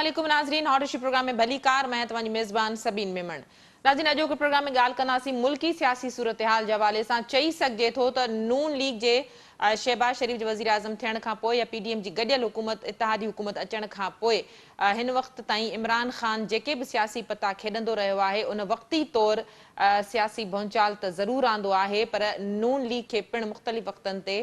अस्सलामुअलैकुम नाज़रीन, hot issue programme में भली कार मैं तव्हांजी मेज़बान सबीन मेमण। नाज़रीन, अॼोके प्रोग्राम में ॻाल्हि कंदासीं मुल्की सियासी सूरत हाल जे हवाले सां। चई सघिजे थो त नून लीग जे शहबाज शरीफ जे वज़ीर आज़म थियण खां पोइ या PDM जी गॾियल हुकूमत इत्तेहादी हुकूमत अचण खां पोइ हिन वक़्त ताईं इमरान ख़ान जेके बि सियासी पता खेॾंदो रहियो आहे उन वक़्ती तौरु सियासी भौंचाल त ज़रूरु आंदो आहे, पर नून लीग खे पिणु मुख़्तलिफ़ वक़्तनि ते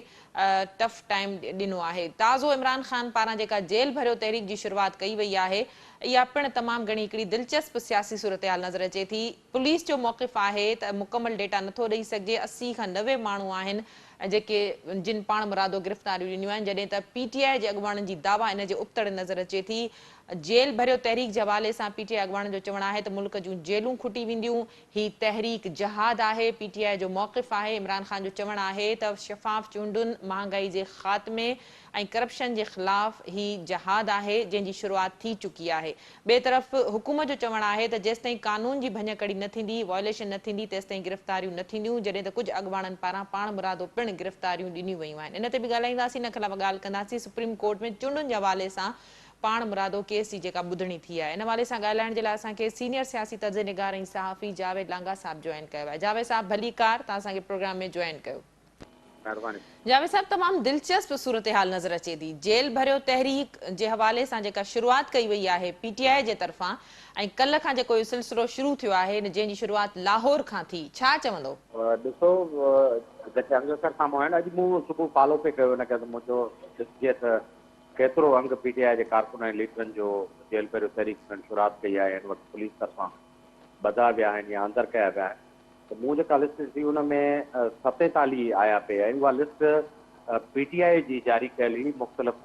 टफ टाइम ॾिनो आहे। ताज़ो इमरान ख़ान पारां जेका जेल भरियो तहरीक जी शुरूआत कई वई आहे, इहा पिणु तमामु घणी हिकिड़ी दिलचस्प सियासी सूरत हाल नज़र अचे थी। पुलिस जो मौक़िफ़ आहे त मुकमल डेटा नथो ॾेई सघिजे। 80 खां 90 माण्हू आहिनि जेके जिन पाण मुरादो गिरफ़्तारियूं ॾिनियूं आहिनि, जॾहिं त PTI जे अॻुवाणनि जी दावा इन जे उबतड़ नज़र अचे थी। जेल भरियो तहरीक जे हवाले सां PTI अॻुवाणनि जो चवणु आहे त मुल्क जूं जेलूं खुटी वेंदियूं। ही तहरीक जहाद आहे। PTI जो मौक़िफ़ आहे, इमरान ख़ान जो चवणु आहे त शफ़ाफ़ चूंडुनि, महांगाई जे ख़ात्मे ऐं करप्शन जे ख़िलाफ़ ही जहाद आहे जंहिंजी शुरूआत थी चुकी आहे। ॿिए तरफ़ हुकूमत जो चवणु आहे त जेसिताईं कानून जी भञकड़ी न थींदी, वॉयलेशन न थींदी, तेसिताईं गिरफ़्तारियूं न थींदियूं, जॾहिं त कुझु अॻुवाणनि पारां पाण मुरादो पिणु गिरफ़्तारियूं ॾिनियूं वयूं आहिनि। इन ते बि ॻाल्हाईंदासीं। इन खां अलावा ॻाल्हि कंदासीं सुप्रीम कोर्ट में चूंडुनि जे हवाले सां पाण मुरादो केस जी जेका ॿुधणी थी आहे। इन हवाले सां ॻाल्हाइण जे लाइ असांखे सीनियर सियासी तर्ज़ निगार ऐं सहाफ़ी जावेद लांगा साहब जॉइन कयो आहे। जावेद साहब भली कार, तव्हां असांखे प्रोग्राम में जॉइन कयो। जावेद साहब, तमामु दिलचस्प सूरत हाल नज़र अचे थी। जेल भरियो तहरीक जे हवाले सां जेका शुरूआत कई वई आहे PTI जे तरफ़ां, ऐं कल्ह खां जेको इहो सिलसिलो शुरू थियो आहे जंहिंजी शुरूआत लाहौर खां थी, छा चवंदो? ॾिसो, जेके अमृतसर साम्हूं आहिनि, अॼु मूं सुबुह फॉलो पे कयो हिन खे, त मुंहिंजो ॾिसिजे त केतिरो अंग PTI जे कारकुन ऐं लीडरनि जो जेल भरियो तहरीक पिणु शुरूआत कई आहे। हिन वक़्तु पुलिस तरफ़ां ॿधा विया आहिनि या अंदरि कया विया आहिनि। त मूं जेका लिस्ट ॾिठी हुन में 47 आया पिया आहिनि। उहा लिस्ट PTI जी जारी कयल हुई मुख़्तलिफ़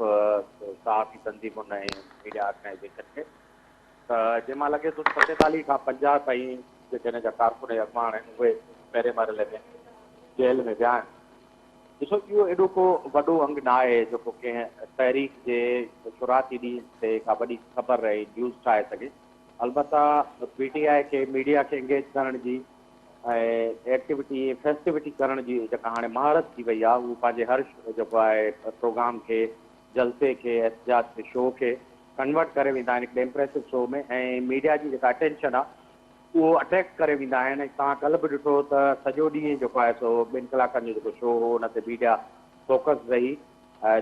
सहाफ़ी तंज़ीमुनि ऐं मीडिया ऑर्गनाइज़ेशन खे। त जंहिं महिल लॻे थो 47 खां 50 ताईं जेके हिन जा कारकुन ऐं अॻुवान आहिनि उहे पहिरें मरहले में जेल में विया आहिनि। ॾिसो, इहो एॾो को वॾो अंग न आहे जेको कंहिं तहरीक जे शुरूआती ॾींहं ते का वॾी ख़बर ऐं न्यूज़ ठाहे सघे। अलबत्ता PTI खे मीडिया खे इंगेज करण जी ऐं एक्टिविटी फेस्टिविटी करण जी जेका हाणे महारत थी वई आहे, उहो पंहिंजे हर जेको आहे प्रोग्राम खे, जलसे खे, एहतिजाज के शो खे कन्वर्ट करे वेंदा आहिनि हिकिड़े इम्प्रेसिव शो में, ऐं मीडिया जी जेका अटेंशन आहे उहो अट्रैक्ट करे वेंदा आहिनि। ऐं तव्हां कल्ह बि ॾिठो त सॼो ॾींहुं जेको आहे सो 2 कलाकनि जो जेको शो हो, हुन ते मीडिया फोकस रही।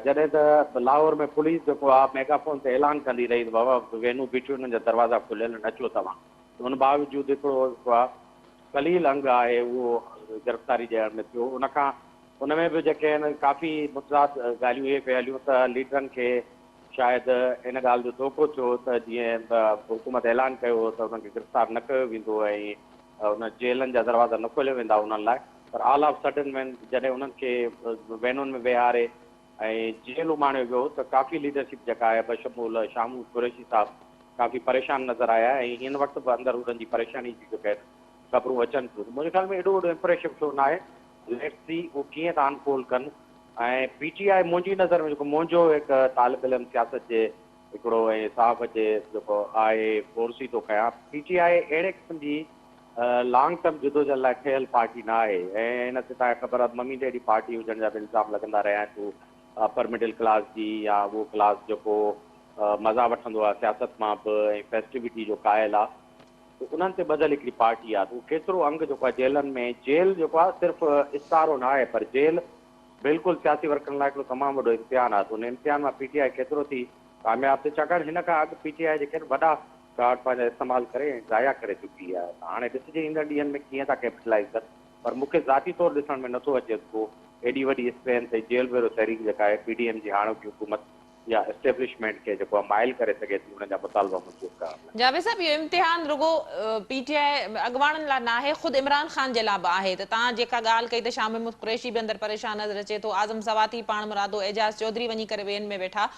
जॾहिं त लाहौर में पुलिस जेको आहे मेगाफोन ते ऐलान कंदी रही त बाबा वेनू बीठियूं, हुननि जा दरवाज़ा खुलियल आहिनि, अचो तव्हां। हुन बावजूदि हिकिड़ो जेको आहे कलील अंग आहे उहो गिरफ़्तारी ॾियण में थियो। उन में बि जेके आहिनि काफ़ी मुतज़ाद ॻाल्हियूं इहे पिए हलियूं त लीडरनि खे शायदि इन ॻाल्हि जो धोखो थियो त जीअं हुकूमत ऐलान कयो हो त हुननि खे गिरफ़्तार न कयो वेंदो ऐं हुन जेलनि जा दरवाज़ा न खोलिया वेंदा उन्हनि लाइ। पर ऑल ऑफ सडन जॾहिं उन्हनि खे वैनुनि में वेहारे ऐं जेल उमाणियो वियो त काफ़ी लीडरशिप जेका आहे बशमूल शामूल कुरैशी साहब काफ़ी परेशान नज़र आया। ऐं हिन वक़्तु बि अंदरि उन्हनि जी परेशानी जी जेके आहिनि ख़बरूं अचनि थियूं। मुंहिंजे ख़्याल में एॾो वॾो इम्प्रेसिव शो न आहे। लेट्स सी उहो कीअं था अनफोल्ड कनि। ऐं PTI मुंहिंजी नज़र में जेको मुंहिंजो हिकु तालिब इल्म सियासत जे हिकिड़ो ऐं साहब जे जेको आहे फोर्सी थो कयां, PTI अहिड़े क़िस्म जी लॉन्ग टर्म जिदोजहद लाइ ठहियल पार्टी न आहे। ऐं हिन ते तव्हांखे ख़बर आहे मम्मी डैडी पार्टी हुजण जा बि इल्ज़ाम लॻंदा रहिया आहिनि। उहो अपर मिडिल क्लास जी या उहो क्लास जेको मज़ा वठंदो आहे सियासत मां बि ऐं फेस्टिविटी जो क़ाइल आहे, त उन्हनि ते ॿधल हिकिड़ी पार्टी आहे। त उहो केतिरो अंग जेको आहे जेलनि में, जेल जेको आहे सिर्फ़ु इस्तारो न आहे, पर जेल बिल्कुलु सियासी वर्करनि लाइ हिकिड़ो तमामु वॾो इम्तिहान आहे। त उन इम्तिहान मां PTI केतिरो थी कामयाबु थिए, छाकाणि हिन खां अॻु PTI जेके आहिनि वॾा कार्ड पंहिंजा इस्तेमालु करे ऐं ज़ाया करे चुकी आहे। त हाणे ॾिसिजे ईंदड़ ॾींहंनि में कीअं था कैपिटलाइज़ कनि। पर मूंखे ज़ाती तौरु ॾिसण में नथो अचे को एॾी वॾी स्ट्रेंथ ऐं जेल भरियो तहरीक जेका आहे PDM जी हाणोकी हुकूमत या एस्टेब्लिशमेंट खे जेको आहे माइल करे सघे थी हुन जा मुतालबा मंज़ूर करण। जावेद साहब, इहो इम्तिहान रुगो PTI अॻुवाणनि लाइ न आहे, ख़ुदि इमरान ख़ान जे लाइ बि आहे। त तव्हां जेका ॻाल्हि कई त शाह महमूद कुरैशी बि अंदरि परेशान नज़र अचे थो, आज़म सवाती पाण मुरादो, एजाज़ चौधरी वञी करे वेन में वेठा।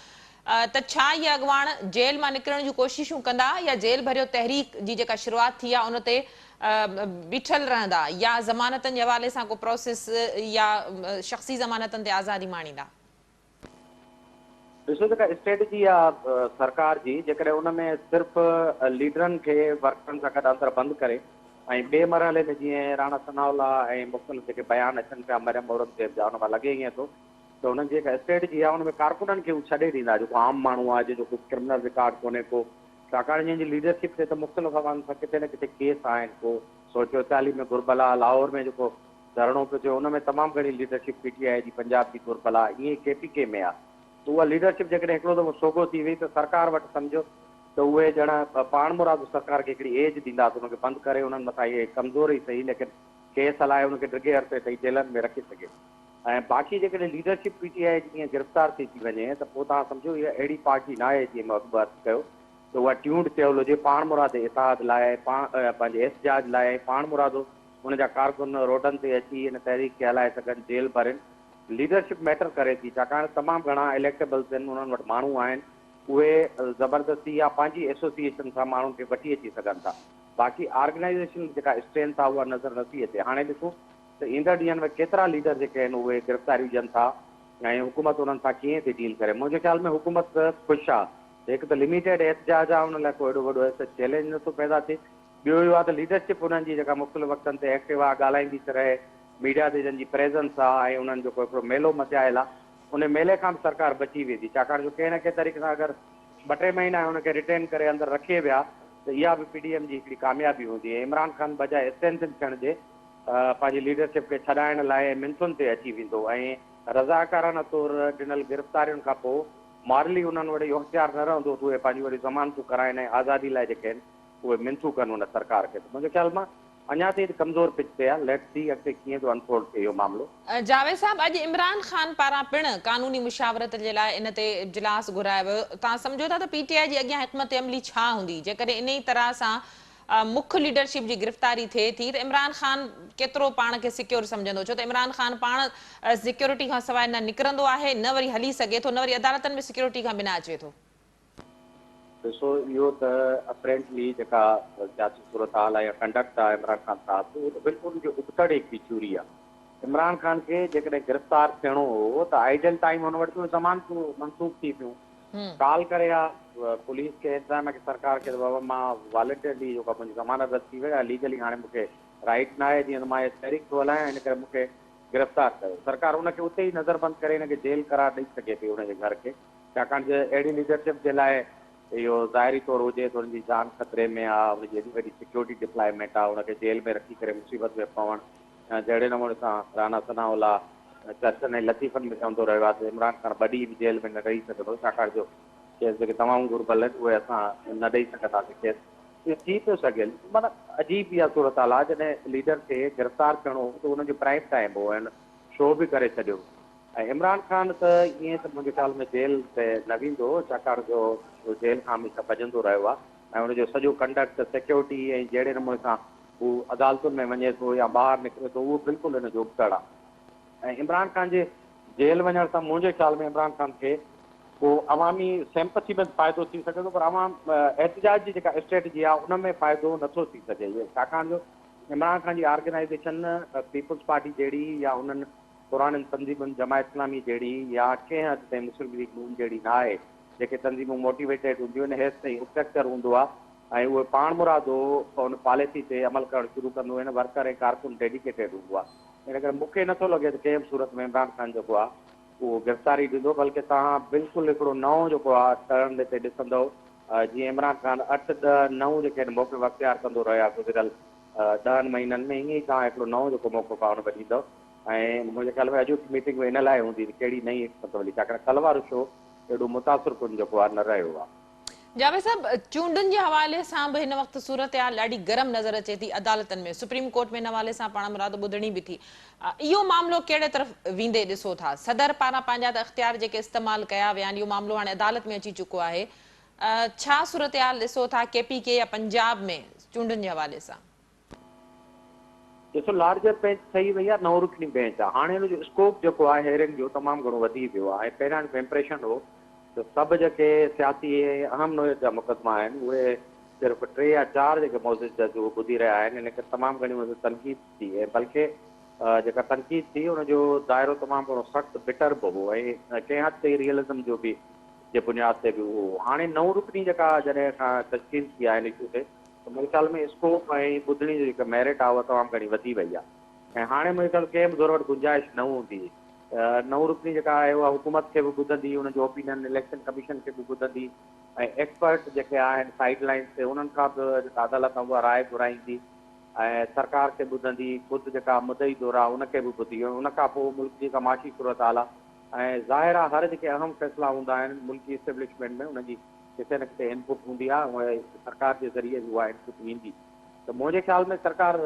त छा इहे अॻुवाण जेल मां निकिरण जूं कोशिशूं कंदा या जेल भरियो तहरीक जी जेका शुरूआत थी आहे उन ते बीठल रहंदा, या ज़मानतनि जे हवाले सां को प्रोसेस या शख़्सी ज़मानतनि ते आज़ादी माणींदा? ॾिसो, जेका स्ट्रेटजी आहे सरकार जी, जेकॾहिं उन में सिर्फ़ु लीडरनि खे वर्करनि सां गॾु अंदरि बंदि करे ऐं ॿिए मरहले में जीअं राणा सनाउल्ला ऐं मुख़्तलिफ़ जेके बयान अचनि पिया मरियम औरंगज़ेब जा, उन मां लॻे ईअं थो त हुननि जी जेका स्ट्रेटजी आहे उन में कारकुननि खे उहो छॾे ॾींदा, जेको आम माण्हू आहे जंहिंजो कुझु क्रिमिनल रिकॉर्ड कोन्हे को छाकाणि जंहिंजी लीडरशिप ते त मुख़्तलिफ़ अवाम सां किथे न किथे केस आहिनि। को 144 में गुरबला, लाहौर में जेको धरणो पियो थियो उन में तमामु घणी लीडरशिप पीटीआई जी, पंजाब जी गुरबला, ईअं केपीके में आहे। त उहा लीडरशिप जेकॾहिं हिकिड़ो दफ़ो सोगो थी वई त सरकार वटि सम्झो त उहे ॼणा पाण मुराद सरकार खे हिकिड़ी एज ॾींदा त हुनखे बंदि करे उन्हनि मथां इहे कमज़ोर ई सही लेकिन केस हलाए हुनखे ड्रिगे अरिसे ताईं जेलनि में रखी सघे। ऐं बाक़ी जेकॾहिं लीडरशिप पीटीआई जी ईअं गिरफ़्तार थी वञे त पोइ तव्हां सम्झो इहा अहिड़ी पार्टी न आहे जीअं मां अॻु बात कयो त उहा ट्यूंड थियल हुजे पाण मुराद इतिहाद लाइ, पंहिंजे एहतजाज लाइ पाण मुरादो हुनजा कारकुन रोडनि ते अची हिन तहरीक खे हलाए सघनि, जेल भरनि। लीडरशिप मैटर करे थी, छाकाणि तमामु घणा इलेक्टेबल्स आहिनि, उन्हनि वटि माण्हू आहिनि, उहे ज़बरदस्ती या पंहिंजी एसोसिएशन सां माण्हुनि खे वठी अची सघनि था। बाक़ी ऑर्गेनाइज़ेशन जेका स्ट्रेंथ आहे उहा नज़र नथी अचे। हाणे ॾिसो त ईंदड़ ॾींहंनि में केतिरा लीडर जेके आहिनि उहे गिरफ़्तारियूं ॾियनि था ऐं हुकूमत उन्हनि सां कीअं थी डील करे। मुंहिंजे ख़्याल में हुकूमत ख़ुशि आहे। हिकु त लिमिटेड एहतजाज आहे, हुन लाइ को एॾो वॾो ऐसा चैलेंज नथो पैदा थिए। ॿियो इहो आहे त लीडरशिप हुननि जी जेका मुख़्तलिफ़ वक़्तनि ते एक्टिव आहे, ॻाल्हाईंदी थी रहे, मीडिया ते जंहिंजी प्रेज़ेंस आहे ऐं उन्हनि जेको हिकिड़ो मेलो मचायल आहे, उन मेले खां बि सरकार बची वेंदी। छाकाणि जो कंहिं न कंहिं तरीक़े सां अगरि 2-3 महीना हुनखे रिटेन करे अंदरि रखे विया त इहा बि पीडीएम जी हिकिड़ी कामयाबी हूंदी। ऐं इमरान ख़ान बजाए स्ट्रेंथन थियण जे पंहिंजी लीडरशिप खे छॾाइण लाइ मिंथुनि ते अची वेंदो ऐं रज़ाकाराना तौर ॾिनल गिरफ़्तारियुनि खां पोइ मॉरली उन्हनि वटि इहो इख़्तियार न रहंदो त उहे पंहिंजी वरी ज़मानतूं कराइनि ऐं आज़ादी लाइ जेके आहिनि उहे मिंथूं कनि उन सरकार खे। त मुंहिंजे ख़्याल मां अञा ताईं कमज़ोर पिच ते आहे। लेट्स सी अॻिते कीअं थो अनफोल्ड थिए इहो मामिलो। जावेद साहब, अॼु इमरान ख़ान पारां पिण कानूनी मुशावरत जे लाइ इन ते इजलास घुरायो वियो। तव्हां सम्झो था त पीटीआई जी अॻियां हिकमत अमली छा हूंदी जेकॾहिं इन ई तरह सां मुख्य लीडरशिप जी गिरफ़्तारी थिए थी त इमरान ख़ान केतिरो पाण खे सिक्योर सम्झंदो? छो त इमरान ख़ान पाण सिक्योरिटी खां सवाइ न निकिरंदो आहे, न वरी हली सघे थो, न वरी अदालतनि में सिक्योरिटी खां बिना अचे थो। ॾिसो इहो त अपरेंटली जेका सियासी सूरत हाल आहे या कंडक्ट आहे इमरान ख़ान साहिब, उहो त बिल्कुलु जो उबतड़ हिकु पिचूरी आहे। इमरान ख़ान खे जेकॾहिं गिरफ़्तार थियणो हो त आइडियल टाइम हुन वटि ज़मानतूं मनसूख़ थी पियूं। कॉल करे आहे पुलिस खे, इंतज़ाम खे, सरकार खे, बाबा मां वॉलंटियरली जेको मुंहिंजी ज़मानत रद्द थी वई आहे, लीगली हाणे मूंखे राइट न आहे जीअं त मां इहे तहरीक थो हलायां, इन करे मूंखे गिरफ़्तार कयो। सरकार हुनखे उते ई नज़रबंदि करे हिनखे जेल करार ॾेई सघे थी हुनजे घर खे, छाकाणि त अहिड़ी लीडरशिप जे लाइ इहो ज़ाहिरी तौरु हुजे त हुनजी जान ख़तरे में आहे, हुनजी एॾी वॾी सिक्योरिटी डिप्लॉयमेंट आहे, हुनखे जेल में रखी करे मुसीबत में पवणु। जहिड़े नमूने सां राना सनाउल्ला चर्चनि ऐं लतीफ़नि में चवंदो रहियो आहे त इमरान ख़ान बडी बि जेल में न रही सघंदो, छाकाणि जो केस जेके तमामु घुरबल आहिनि उहे असां न ॾेई सघंदासीं केस। इहो थी पियो सघे, माना अजीब इहा सूरत हाल आहे। जॾहिं लीडर खे गिरफ़्तार थियणो हो त हुनजो प्राइम टाइम हो ऐं शो बि करे छॾियो। ऐं इमरान ख़ान त ईअं त मुंहिंजे ख़्याल में जेल ते न वेंदो, छाकाणि जो जेल खां हमेशह भॼंदो रहियो आहे ऐं हुनजो सॼो कंडक्ट, सिक्योरिटी ऐं जहिड़े नमूने सां हू अदालतुनि में वञे थो या ॿाहिरि निकिरे थो, उहो बिल्कुलु हिन जो उबतड़ आहे। ऐं इमरान ख़ान जे जेल वञण सां मुंहिंजे ख़्याल में इमरान ख़ान खे को अवामी सिंपथी में फ़ाइदो थी सघंदो, पर अवाम एहतजाज जी जेका स्ट्रेटजी आहे उन में फ़ाइदो नथो थी सघे। छाकाणि जो इमरान ख़ान जी ऑर्गेनाइज़ेशन पीपुल्स पार्टी जहिड़ी या उन्हनि पुराणनि तंज़ीमुनि जमायत इस्लामी जहिड़ी या कंहिं हद ताईं मुस्लिम लीग नून जहिड़ी न आहे, जेके तंज़ीमूं मोटिवेटेड हूंदियूं आहिनि, हेसि ताईं स्ट्रक्चर हूंदो आहे ऐं उहे पाण मुरादो उन पॉलिसी ते अमल करणु शुरू कंदो आहिनि। वर्कर ऐं कारकुन डेडिकेटेड हूंदो आहे। इन करे मूंखे नथो लॻे त कंहिं बि सूरत में इमरान ख़ान जेको आहे उहो गिरफ़्तारी ॾींदो, बल्कि तव्हां बिल्कुलु हिकिड़ो नओं जेको आहे टर्न हिते ॾिसंदव। जीअं इमरान ख़ान 8-10-9 जेके आहिनि मौक़िफ़ अख़्तियार कंदो रहिया गुज़िरियल 10 महीननि में, ईअं ई तव्हां हिकिड़ो नओं जेको मौक़िफ़ आहे हुन में ॾींदव। ऐं मुंहिंजे ख़्याल में अॼु मीटिंग में इन लाइ हूंदी कहिड़ी नई हिकमत मिली, छाकाणि कल्ह वारो शो एॾो मुतासिर कुन जेको आहे न रहियो आहे। जावेद साहब, चूंडुनि जे हवाले सां बि हिन वक़्तु सूरत हाल ॾाढी गरम नज़र अचे थी अदालतनि में, सुप्रीम कोर्ट में हिन हवाले सां पाण मुराद ॿुधणी बि थी। इहो मामिलो कहिड़े तरफ़ वेंदे ॾिसो था? सदर पारां पंहिंजा त अख़्तियार जेके इस्तेमालु कया विया आहिनि, इहो मामिलो हाणे अदालत में अची चुको आहे। छा सूरत हाल ॾिसो था केपीके या पंजाब में चूंडुनि जे हवाले सां? ॾिसो, लार्जर बेंच ठही वई आहे, 9 रुकनी बेंच आहे। हाणे हुनजो स्कोप जेको आहे हेयरिंग जो तमामु घणो वधी वियो आहे। ऐं पहिरियां जो इम्प्रेशन हो त सभु जेके सियासी अहम नोयत जा मुक़दमा आहिनि उहे सिर्फ़ु 3 या 4 जेके मौज़ूद जज उहे ॿुधी रहिया आहिनि। इन करे तमामु घणी हुनजी तनक़ीद थी ऐं बल्कि जेका तनक़ीद थी हुनजो दाइरो तमामु घणो सख़्तु बिटर बि हो ऐं कंहिं हद ताईं रियलिज़म जो बि जे बुनियाद ते बि उहो। हाणे 9 रुकनी जेका जॾहिं खां तश्कील थी आहे इन इशू ते, त मुंहिंजे ख़्याल में स्कोप ऐं ॿुधणी जी जेका मेरिट आहे उहा तमामु घणी वधी वई आहे। ऐं हाणे मुंहिंजे ख़्याल कंहिं बि ज़रूरत गुंजाइश न हूंदी। 9 रुकनी जेका आहे उहा हुकूमत खे बि ॿुधंदी, हुनजो ओपिनियन इलेक्शन कमीशन खे बि ॿुधंदी ऐं एक्सपर्ट जेके आहिनि साइड लाइन ते उन्हनि खां बि अदालत उहा राय घुराईंदी ऐं सरकार खे ॿुधंदी, ख़ुदि जेका मुदई दौर आहे उनखे बि ॿुधी, उन खां पोइ मुल्क जी कमाशी सूरत हाल आहे ऐं ज़ाहिर आहे हर जेके अहम फ़ैसिला हूंदा आहिनि मुल्की इस्टेब्लिशमेंट में उनजी किथे न किथे इनपुट हूंदी आहे ऐं सरकार जे ज़रिए उहा इनपुट ईंदी। त मुंहिंजे ख़्याल में सरकार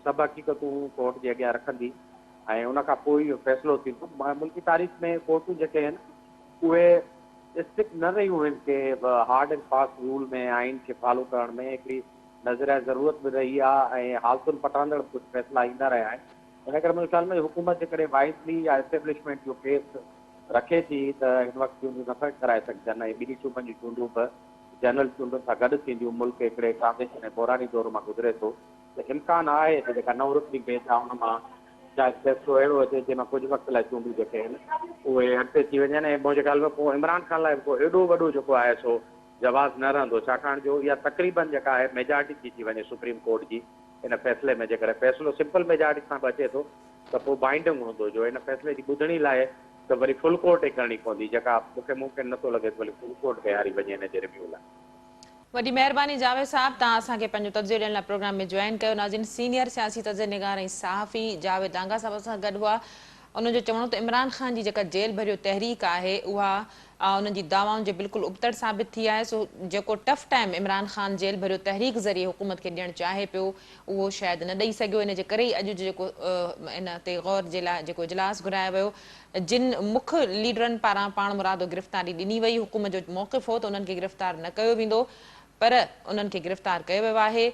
सभु हक़ीक़तूं कोर्ट जे अॻियां रखंदी ऐं उन खां पोइ इहो फ़ैसिलो थींदो। मुल्की तारीख़ में कोर्टूं जेके आहिनि उहे स्ट्रिक्ट न रहियूं आहिनि के हार्ड एंड फास्ट रूल में आइन खे फॉलो करण में हिकिड़ी नज़र ज़रूरत बि रही आहे ऐं हालतुनि पटांदड़ कुझु फ़ैसिला ईंदा रहिया आहिनि। इन करे मुंहिंजे ख़्याल में हुकूमत जेकॾहिं वाइसली या एस्टेब्लिशमेंट जो केस रखे थी त हिन वक़्तु चूंडूं न कराए सघजनि ऐं ॿिनी सूबनि जी चूंडूं बि जनरल चूंडुनि सां गॾु थींदियूं। मुल्क हिकिड़े ट्रांज़ेक्शन ऐं बहिरानी दौर मां गुज़रे थो त इम्कानु आहे त जेका नवरुतनी बेंच आहे उन मां शायदि फ़ैसिलो अहिड़ो अचे जंहिंमां कुझु वक़्त लाइ चूंडूं जेके आहिनि उहे अॻिते थी वञनि ऐं मुंहिंजे ख़्याल में पोइ इमरान ख़ान लाइ पोइ एॾो वॾो जेको आहे सो जवाज़ न रहंदो, छाकाणि जो इहा तक़रीबन जेका आहे मेजॉरिटी थी वञे सुप्रीम कोर्ट जी इन फ़ैसिले में। जेकॾहिं फ़ैसिलो सिंपल मेजॉरिटी सां बि अचे थो त पोइ बाइंडिंग हूंदो जो इन फ़ैसिले जी ॿुधणी लाइ त वरी फुल कोर्ट ई करणी पवंदी, जेका मूंखे मुमकिन नथो लॻे त वरी फुल कोर्ट खे हारी वञे हिन जे रिव्यू लाइ। वॾी महिरबानी जावेद साहब, तव्हां असांखे पंहिंजो तजियो ॾियण लाइ प्रोग्राम में जॉइन कयो। नाज़रीन, सीनियर सियासी तजनिगार ऐं सहाफ़ी जावेद आंगा साहब सां गॾु हुआ। उनजो चवणो त इमरान ख़ान जी जेका जेल भरियो तहरीक आहे उहा उन्हनि जी दावाउनि जे बिल्कुलु उबतड़ साबित थी आहे। सो जेको tough time Imran Khan jail भरियो तहरीक ज़रिए हुकूमत खे ॾियणु चाहे पियो उहो शायदि न ॾेई सघियो। इन जे करे ई अॼु जेको इन ते गौर जे लाइ जेको इजलास घुरायो वियो, जिन मुख्य लीडरनि पारां पाण मुरादो गिरफ़्तारी ॾिनी वई, हुकूमत जो मौक़िफ़ हो त उन्हनि खे गिरफ़्तार न कयो वेंदो, पर उन्हनि खे गिरफ़्तार कयो वियो आहे।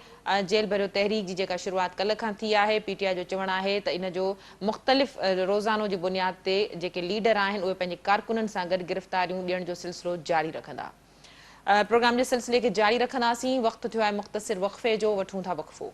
जेल भरियो तहरीक जी जेका शुरूआति कल्ह खां थी आहे, पीटीआई जो चवणु आहे त इन जो मुख़्तलिफ़ रोज़ानो जी बुनियाद ते जेके लीडर आहिनि उहे पंहिंजे कारकुननि सां गॾु गिरफ़्तारियूं ॾियण जो सिलसिलो जारी रखंदा। प्रोग्राम जे सिलसिले खे जारी रखंदासीं। वक़्तु थियो आहे मुख़्तसिर वक़फ़े जो, वठूं था वक़फ़ो।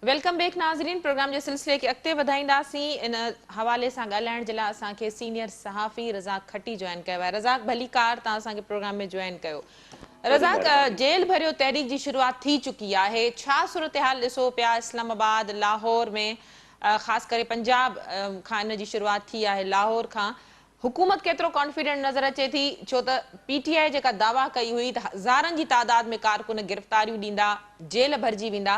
वेलकम बैक नाज़रीन। प्रोग्राम जे सिलसिले खे अॻिते वधाईंदासीं। इन हवाले सां ॻाल्हाइण जे लाइ असांखे सीनियर सहाफ़ी रज़ाक खटी जॉइन कयो आहे। रज़ाक भलीकार, तव्हां असांखे प्रोग्राम में जॉइन कयो। रज़ाक, जेल भरियो तहरीक जी शुरूआति थी चुकी आहे, छा सूरत हाल ॾिसो पिया इस्लामाबाद लाहौर में, ख़ासि करे पंजाब खां इन जी शुरूआति थी आहे, लाहौर खां हुकूमत केतिरो कॉन्फिडेंट नज़र अचे थी? छो त पीटीआई जेका दावा कई हुई त हज़ारनि जी तादाद में कारकुन गिरफ़्तारियूं ॾींदा, जेल भरिजी वेंदा,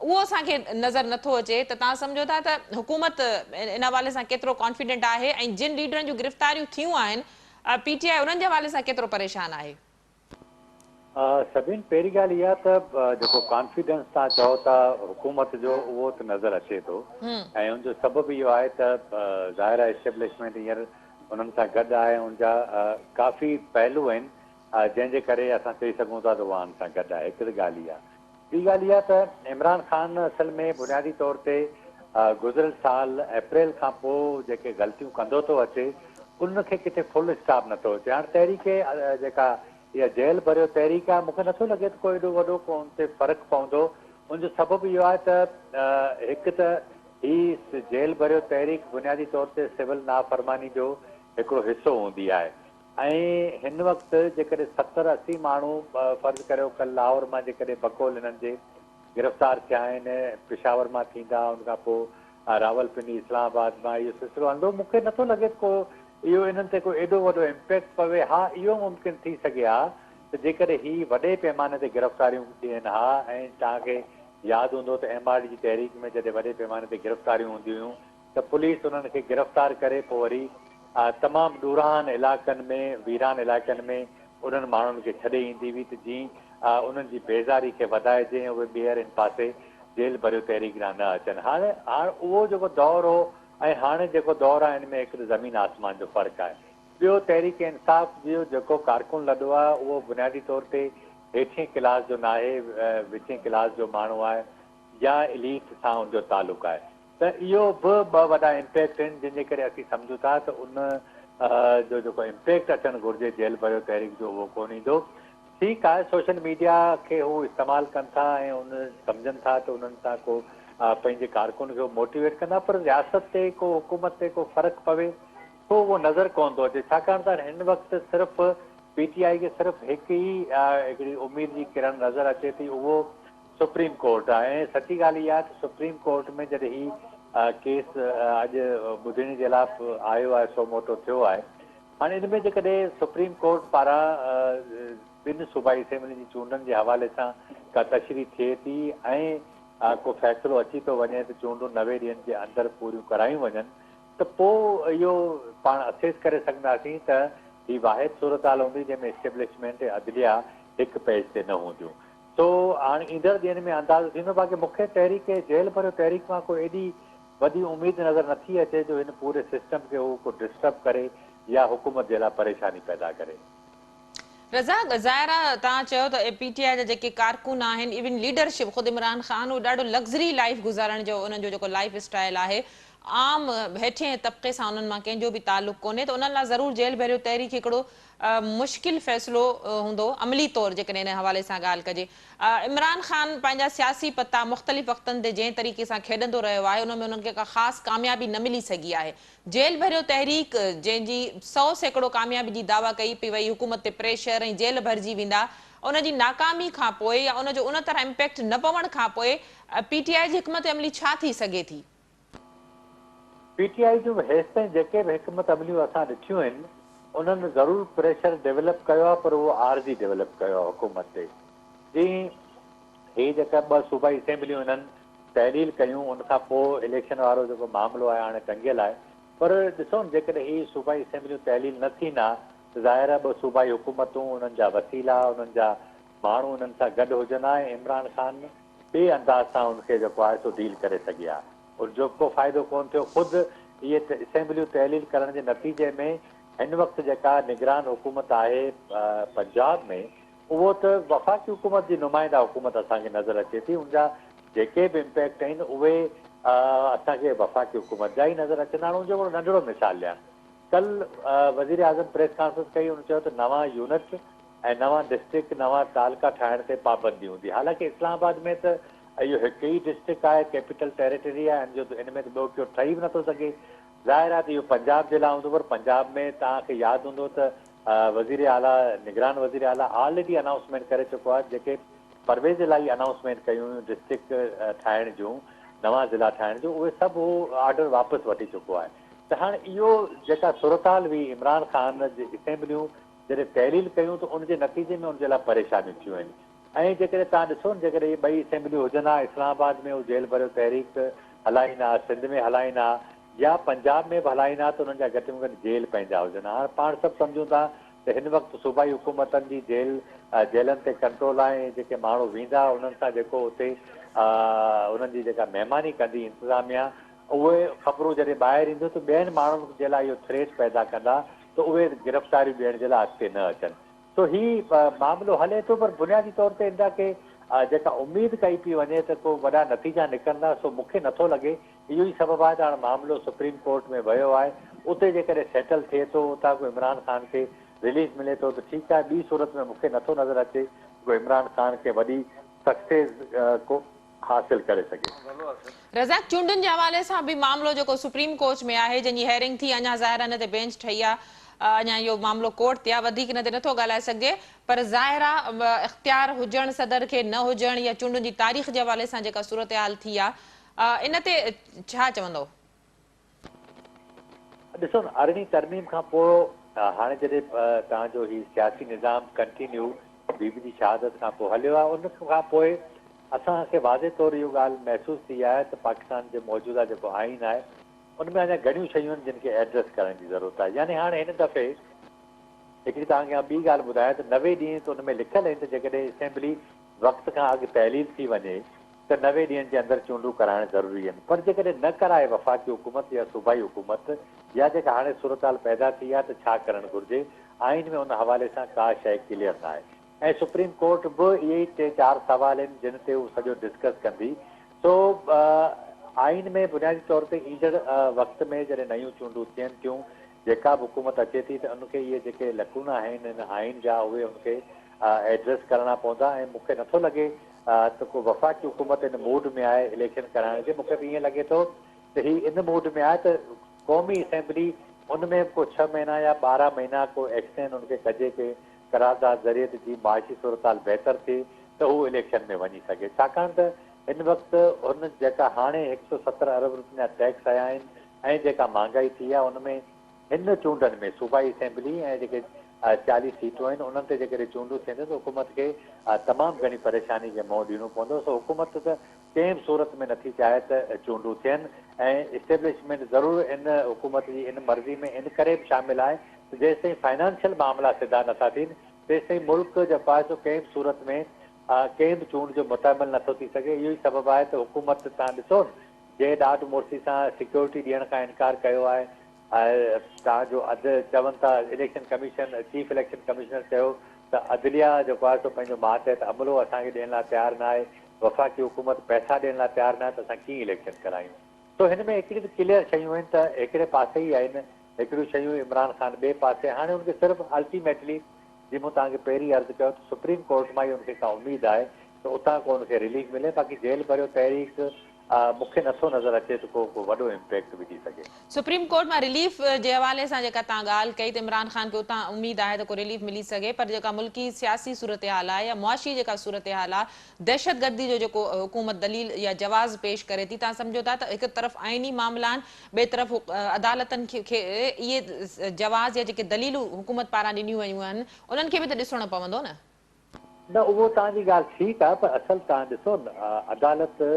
उहो असांखे नज़र नथो अचे। त तव्हां सम्झो था त हुकूमत इन हवाले सां केतिरो कॉन्फिडेंट आहे ऐं जिन लीडरनि जूं गिरफ़्तारियूं थियूं आहिनि पीटीआई उन्हनि जे हवाले सां केतिरो परेशान आहे? सभिनि पहिरीं ॻाल्हि इहा त जेको कॉन्फिडेंस तव्हां चओ था हुकूमत जो, उहो त नज़र अचे थो ऐं उनजो सबबु इहो आहे त ज़ाहिर आहे एस्टेब्लिशमेंट हींअर उन्हनि सां गॾु आहे, उनजा काफ़ी पहलू आहिनि जंहिंजे करे असां चई सघूं था त उहा उन सां गॾु आहे। हिकिड़ी ॻाल्हि इहा। ॿी ॻाल्हि इहा त इमरान ख़ान असल में बुनियादी तौर ते गुज़िरियल साल अप्रैल खां पोइ जेके ग़लतियूं कंदो थो अचे उनखे किथे फुल स्टॉप नथो अचे। हाणे तहरीक जेका इहा जेल भरियो तहरीक आहे, मूंखे नथो लॻे त को एॾो वॾो को उन ते फ़र्क़ु पवंदो। उनजो सबबु इहो आहे त हिकु त ही जेल भरियो तहरीक बुनियादी तौर ते सिविल नाफ़रमानी जो हिकिड़ो हिसो हूंदी आहे ऐं हिन वक़्तु जेकॾहिं 70-80 माण्हू फ़र्ज़ु करियो कल्ह लाहौर मां जेकॾहिं बकोल हिननि जे गिरफ़्तार थिया आहिनि, पिशावर मां थींदा, उनखां पोइ रावलपिंडी इस्लामाबाद मां इहो सिलसिलो हलंदो, मूंखे नथो लॻे त को इहो इन्हनि ते को एॾो वॾो इम्पैक्ट पवे। हा, इहो मुमकिन थी सघे हा त जेकॾहिं ही वॾे पैमाने ते गिरफ़्तारियूं थियनि हा, ऐं तव्हांखे यादि हूंदो त MRD जी तहरीक में जॾहिं वॾे पैमाने ते गिरफ़्तारियूं हूंदियूं हुयूं त पुलिस उन्हनि खे गिरफ़्तार करे पोइ वरी तमामु ॾूरान इलाइक़नि में, वीरान इलाइक़नि में उन्हनि माण्हुनि खे छॾे ईंदी हुई त जीअं उन्हनि जी बेज़ारी खे वधाइजे ऐं उहे ॿीहर हिन पासे जेल भरियो तहरीक ॾांहुं न अचनि। हाणे उहो जेको दौरु हो ऐं हाणे जेको दौरु आहे, हिन में हिकिड़ो ज़मीन आसमान जो फ़र्क़ु आहे। ॿियो, तहरीक इंसाफ़ जो जेको कारकुन लॾो आहे उहो बुनियादी तौर ते हेठिएं क्लास जो न आहे, विचें क्लास जो माण्हू आहे या एलीट सां हुनजो तालुक़ु आहे। त इहो बि ॿ वॾा इम्पैक्ट आहिनि जंहिंजे करे असीं सम्झूं था त उन जो जेको इम्पैक्ट अचणु घुरिजे जेल भरियो तहरीक जो उहो कोन ईंदो। ठीकु आहे, सोशल मीडिया खे हू इस्तेमालु कनि था ऐं उन सम्झनि था त उन्हनि सां को पंहिंजे कारकुन खे मोटिवेट कंदा, पर रियासत ते को हुकूमत ते को फ़र्क़ु पवे तो उहो नज़र कोन थो अचे। छाकाणि त हिन वक़्तु सिर्फ़ु पीटीआई खे सिर्फ़ु हिकु ई हिकिड़ी उमेद जी किरण नज़र अचे थी, उहो सुप्रीम कोर्ट आहे। सची ॻाल्हि इहा आहे त सुप्रीम कोर्ट में जॾहिं ही केस अॼु ॿुधण जे लाइ आयो आहे, सो मोटो थियो आहे। हाणे इन में जेकॾहिं सुप्रीम कोर्ट पारां ॿिनि सूबाई असेंबली जी चूंडनि जे हवाले सां का तशरीह थिए थी ऐं को फ़ैसिलो अची थो वञे त चूंडूं 90 ॾींहंनि जे अंदरि पूरियूं करायूं वञनि, त पोइ इहो पाण असेस करे सघंदासीं त ही वाहिद सूरत हाल हूंदी जंहिंमें इस्टेब्लिशमेंट अदलिया हिकु पेज ते न हूंदियूं। सो हाणे ईंदड़ ॾींहंनि में अंदाज़ो थींदो। बाक़ी मूंखे तहरीक जेल भरियो तहरीक मां कोई एॾी वॾी उमेद नज़र नथी अचे जो हिन पूरे सिस्टम खे उहो को डिस्टर्ब करे या हुकूमत जे लाइ परेशानी पैदा करे। रज़ाक, ज़ाहिर आहे तव्हां चयो त PTI जा जेके कारकुन आहिनि, इवन लीडरशिप ख़ुदि इमरान ख़ान, उहो ॾाढो लग्ज़री लाइफ गुज़ारण जो उन्हनि जो जेको लाइफ स्टाइल आहे, आम हेठिएं तबिके सां उन्हनि मां कंहिंजो बि तालुक़ कोन्हे, त उन्हनि लाइ ज़रूरु जेल भरियो तहरीक हिकिड़ो मुश्किल फ़ैसिलो हूंदो अमली तौरु जेकॾहिं इन हवाले सां ॻाल्हि कजे। इमरान ख़ान पंहिंजा सियासी पता मुख़्तलिफ़ वक़्तनि ते जंहिं तरीक़े सां खेॾंदो रहियो आहे, उन में उन्हनि खे का ख़ासि कामयाबी न मिली सघी आहे। जेल भरियो तहरीक जंहिंजी 100% कामयाबी जी दावा कई पई वई, हुकूमत ते प्रेशर ऐं जेल भरिजी वेंदा, उनजी नाकामी खां पोइ या उनजो उन तरह इम्पैक्ट न पवण खां पोइ PTI जी हिकमत अमली छा थी सघे थी? PTI जूं हेसि ताईं जेके बि हिकमत अमलियूं असां ॾिठियूं आहिनि, उन्हनि ज़रूरु प्रेशर डेवलप कयो आहे, पर उहो आरज़ी डेवलप कयो आहे हुकूमत ते। जीअं ही जेका 2 सूबाई असेंबलियूं हिननि तहलील कयूं, उन खां पोइ इलेक्शन वारो जेको मामिलो आहे हाणे टंगियल आहे। पर ॾिसो न, जेकॾहिं ही सूबाई असेंबलियूं तहलील न थींदा त ज़ाहिर आहे 2 सूबाई हुकूमतूं, उन्हनि जा वसीला, उन्हनि जा माण्हू उन्हनि सां गॾु हुजंदा ऐं इमरान ख़ान ॿिए अंदाज़ सां उनखे जेको आहे सो डील करे सघे हा। और जो को फ़ाइदो कोन थियो। ख़ुदि इहे असेंबलियूं तहलील करण जे नतीजे में हिन वक़्तु जेका निगरान हुकूमत आहे पंजाब में, उहो त वफ़ाक़ी हुकूमत जी नुमाइंदा हुकूमत असांखे नज़र अचे थी। उनजा जेके बि इम्पैक्ट आहिनि उहे असांखे वफ़ाक़ी हुकूमत जा ई नज़र अचंदा आहिनि। उनजो नंढिड़ो मिसाल ॾियां, कल वज़ीर आज़म प्रेस कॉन्फ्रेंस कई, उन चयो त नवां यूनिट ऐं नवां डिस्ट्रिक्ट, नवां तालका ठाहिण ते पाबंदी हूंदी। हालांकि इस्लामाबाद में त इहो हिकु ई डिस्ट्रिक्ट आहे, कैपिटल टेरिटरी आहे, इन में त ॿियो को ठही बि नथो सघे। ज़ाहिर आहे त इहो पंजाब जे लाइ हूंदो, पर पंजाब में तव्हांखे यादि हूंदो त वज़ीर आला, निगरान वज़ीर आला ऑलरेडी अनाउंसमेंट करे चुको आहे, जेके परवेज़ जे लाइ अनाउंसमेंट कयूं डिस्ट्रिक्ट ठाहिण जूं, नवां ज़िला ठाहिण जूं, उहे सभु ऑर्डर वापसि वठी चुको आहे। त हाणे इहो जेका सूरत हाल हुई, इमरान ख़ान जी असेंबलियूं जॾहिं तहलील कयूं त उनजे नतीजे में उनजे लाइ परेशानियूं थियूं आहिनि। ऐं जेकॾहिं तव्हां ॾिसो न, जेकॾहिं इहे 2 असेंबलियूं हुजनि हा, इस्लामाबाद में उहो जेल भरियो तहरीक हलाईंदा, सिंध में हलाईंदा या पंजाब में बि हलाईंदा, त उन्हनि जा घटि में घटि जेल पंहिंजा हुजनि। हाणे पाण सभु सम्झूं था त हिन वक़्तु सूबाई हुकूमतनि जी जेलनि ते कंट्रोल आहे। जेके माण्हू वेंदा उन्हनि सां जेको उते उन्हनि जी जेका महिमानी कंदी इंतिज़ामिया, उहे ख़बरूं जॾहिं ॿाहिरि ईंदियूं त ॿियनि माण्हुनि जे लाइ इहो थ्रेट पैदा कंदा, त उहे गिरफ़्तारियूं ॾियण जे लाइ अॻिते न अचनि। सो ही मामिलो हले थो, पर बुनियादी तौर ते इनजा के जेका उमेद कई पई वञे त को वॾा नतीजा निकिरंदा, सो मूंखे नथो लॻे। इहो ई सबबु आहे त हाणे मामिलो सुप्रीम कोर्ट में वियो आहे। उते जेकॾहिं सेटल थिए थो, उतां को इमरान ख़ान खे रिलीज़ मिले थो त ठीकु आहे। ॿी सूरत में मूंखे नथो नज़र अचे को इमरान ख़ान खे वॾी सक्सेस को हासिल करे सघे। रज़ाक, चूंडुनि जे हवाले सां बि मामिलो जेको सुप्रीम कोर्ट में आहे, जंहिंजी हेयरिंग थी, अञा ज़ाहिर हिन ते बेंच ठही आहे, अञा इहो मामिलो कोर्ट ते आहे, वधीक हिन ते नथो ॻाल्हाए सघिजे। पर ज़ाहिर आहे इख़्तियार हुजणु सदर खे न हुजणु या चूंडुनि जी तारीख़ जे हवाले सां जेका सूरत हाल थी आहे, इन ते छा चवंदो? ॾिसो न, 18वीं तरमीम खां पोइ हाणे जॾहिं तव्हांजो ही सियासी निज़ाम कंटिन्यू बीबी जी शहादत खां पोइ हलियो आहे, उन खां पोइ असांखे वाज़े तौरु इहो ॻाल्हि महसूसु थी आहे त पाकिस्तान जो मौजूदा जेको आइन आहे, उनमें अञा घणियूं शयूं आहिनि जिन खे एड्रेस करण जी ज़रूरत आहे। यानी हाणे हिन दफ़े हिकिड़ी तव्हांखे ॿी ॻाल्हि ॿुधायां त 90 ॾींहं त उन में लिखियलु आहिनि त जेकॾहिं असेंबली वक़्त खां अॻु तहलील थी वञे त 90 ॾींहंनि जे अंदरि चूंडूं कराइण ज़रूरी आहिनि। पर जेकॾहिं न कराए वफ़ाक़ी हुकूमत या सूबाई हुकूमत या जेका हाणे सूरत हाल पैदा थी आहे त छा करणु घुरिजे, आइन में उन हवाले सां का शइ क्लियर न आहे। ऐं सुप्रीम कोर्ट बि इहे ई 3-4 सवाल आहिनि जिन ते उहो सॼो डिस्कस कंदी। सो आइन में बुनियादी तौर ते ईंदड़ वक़्त में जॾहिं नयूं चूंडूं थियनि थियूं, जेका बि हुकूमत अचे थी त उनखे इहे जेके लकूना आहिनि हिन आइन जा, उहे उनखे एड्रेस करणा पवंदा। ऐं मूंखे नथो लॻे त को वफ़ाक़ी हुकूमत इन मूड में आहे इलेक्शन कराइण जे। मूंखे बि ईअं लॻे थो त ही इन मूड में आहे त क़ौमी असेंबली उन में को 6 महीना या 12 महीना को एक्सटेंड उनखे कजे के करारदाद ज़रिए जी माशी सूरत हाल बहितर थिए त हू इलेक्शन में वञी सघे। छाकाणि त हिन वक़्तु हुन जेका हाणे 170 अरब रुपए जा टैक्स आया आहिनि ऐं जेका महांगाई थी आहे उन में हिन चूंडनि में सूबाई असेंबली ऐं जेके 40 सीटूं आहिनि उन्हनि ते जेकॾहिं चूंडूं थींदियूं त हुकूमत खे तमामु घणी परेशानी खे मुंहुं ॾियणो पवंदो। सो हुकूमत त कंहिं बि सूरत में नथी चाहे त चूंडूं थियनि ऐं इस्टेब्लिशमेंट ज़रूरु इन हुकूमत जी इन मर्ज़ी में इन करे बि शामिल आहे त जेसिताईं फाइनेंशियल मामला सिधा नथा थियनि तेसिताईं मुल्क जो फ़ाइदो कंहिं बि सूरत में कंहिं बि चूंड जो मुतामिल नथो थी सघे। इहो ई सबबु आहे त हुकूमत तव्हां ॾिसो जे ॾाढ मुर्सी सां सिक्योरिटी ॾियण खां इनकार कयो आहे। तव्हांजो अधु चवनि था election commission chief election commissioner चयो त अदलिया जेको आहे सो पंहिंजो मातहत अमलो असांखे ॾियण लाइ तयारु न आहे, वफ़ाक़ी हुकूमत पैसा ॾियण लाइ तयारु न आहे, त असां कीअं इलेक्शन करायूं। तो हिन में हिकिड़ी त क्लियर शयूं आहिनि त हिकिड़े पासे ई आहिनि, हिकिड़ियूं शयूं इमरान ख़ान ॿिए पासे। हाणे हुनखे सिर्फ़ु अल्टीमेटली जीअं मूं तव्हांखे पहिरीं अर्ज़ु कयो त सुप्रीम कोर्ट मां ई हुनखे का उमेदु आहे त उतां को हुनखे रिलीफ मिले। बाक़ी जेल भरियो तहरीक मूंखे नथो नज़र अचे त को वॾो इम्पैक्ट विझी सघे। सुप्रीम कोर्ट में रिलीफ जे हवाले से जेका तव्हां ॻाल्हि कई त इमरान ख़ान खे उतां उम्मीद आहे त को रिलीफ मिली सघे, पर जेका मुल्की सियासी सूरत हाल आहे या मुआशी जेका सूरत हाल आहे, दहशतगर्दी जो जेको हुकूमत दलील या जवाज़ पेश करे थी, तव्हां सम्झो था त हिकु तरफ़ आइनी मामला आहिनि, ॿिए तरफ़ अदालतनि खे इहे जवाज़ या जेके दलीलूं हुकूमत पारां ॾिनियूं वयूं आहिनि उन्हनि खे बि त ॾिसणो पवंदो न। न उहो तव्हांजी ॻाल्हि ठीकु आहे, पर असल तव्हां ॾिसो न अदालत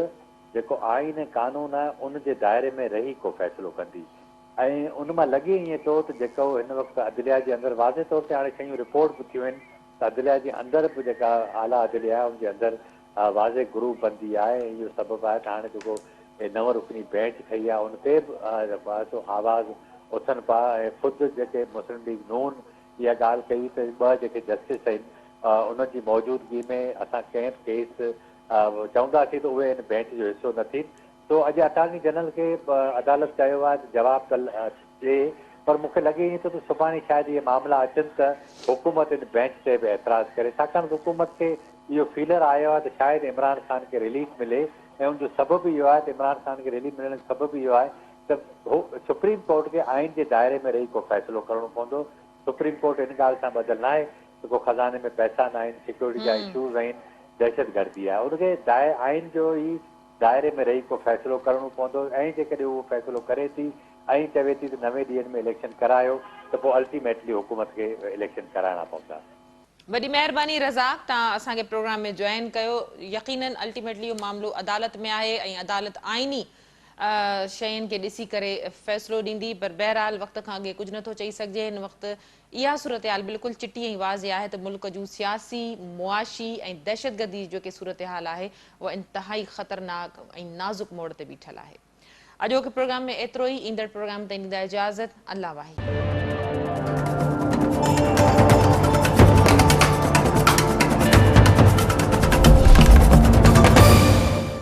जेको आइन कानून आहे उन जे दायरे में रही को फ़ैसिलो कंदी ऐं उन मां लॻे ईअं थो त जेको हिन वक़्तु अदलिया जे अंदरि वाज़े तौर ते हाणे शयूं रिपोर्ट बि थियूं आहिनि त अदलिया जे अंदरि बि जेका आला अदलिया आहे उनजे अंदरि वाज़े ग्रुप बंदी आहे। इहो सबबु आहे त हाणे जेको नव रुकनी बेंच ठही आहे उन ते बि जेको आहे सो आवाज़ उथनि पिया ऐं ख़ुदि जेके मुस्लिम लीग नून इहा ॻाल्हि कई त ॿ जेके जस्टिस आहिनि उनजी मौजूदगी में असां कंहिं बि केस चवंदासीं त उहे हिन बेंच जो हिसो न थियनि। तो अॼु अटॉर्नी जनरल खे अदालत चयो आहे त जवाबु ॾिए, पर मूंखे लॻे ईअं थो त सुभाणे शायदि इहे मामला अचनि त हुकूमत इन बेंच ते बि एतिराज़ करे, छाकाणि त हुकूमत खे इहो फीलर आयो आहे त शायदि इमरान ख़ान खे रिलीफ मिले ऐं उनजो सबबु इहो आहे त इमरान ख़ान खे रिलीफ मिलण जो सबबु इहो आहे त सुप्रीम कोर्ट खे आइन जे दायरे में रही को फ़ैसिलो करणो पवंदो। सुप्रीम कोर्ट इन ॻाल्हि सां ॿधल न आहे त को ख़ज़ाने में पैसा न आहिनि, सिक्योरिटी जा इशूज़ आहिनि, दहशतगर्दी आहे, उनखे आइन जो ई दायरे में रही को फ़ैसिलो करणो पवंदो ऐं जेकॾहिं उहो फ़ैसिलो करे थी ऐं चवे थी त 90 ॾींहंनि में इलेक्शन करायो त पोइ अल्टीमेटली हुकूमत खे इलेक्शन कराइणा पवंदा। वॾी महिरबानी रज़ाक, तव्हां असांखे प्रोग्राम में जॉइन कयो। यकीनन अल्टीमेटली इहो मामलो अदालत में आहे ऐं अदालत आइनी शयुनि खे ॾिसी करे फ़ैसिलो ॾींदी, पर बहरहाल वक़्त खां अॻे कुझु नथो चई सघिजे। हिन वक़्तु इहा सूरत हाल बिल्कुलु चिटी ऐं वाज़े आहे त मुल्क जूं सियासी मुआशी ऐं दहशतगर्दी जी जेकी सूरत हाल आहे उहा इंतिहाई ख़तरनाक ऐं नाज़ुक मोड़ ते बीठल आहे। अॼोके प्रोग्राम में एतिरो ई। ईंदड़ प्रोग्राम ते ॾींदा इजाज़त। अल्लाह वाहिद।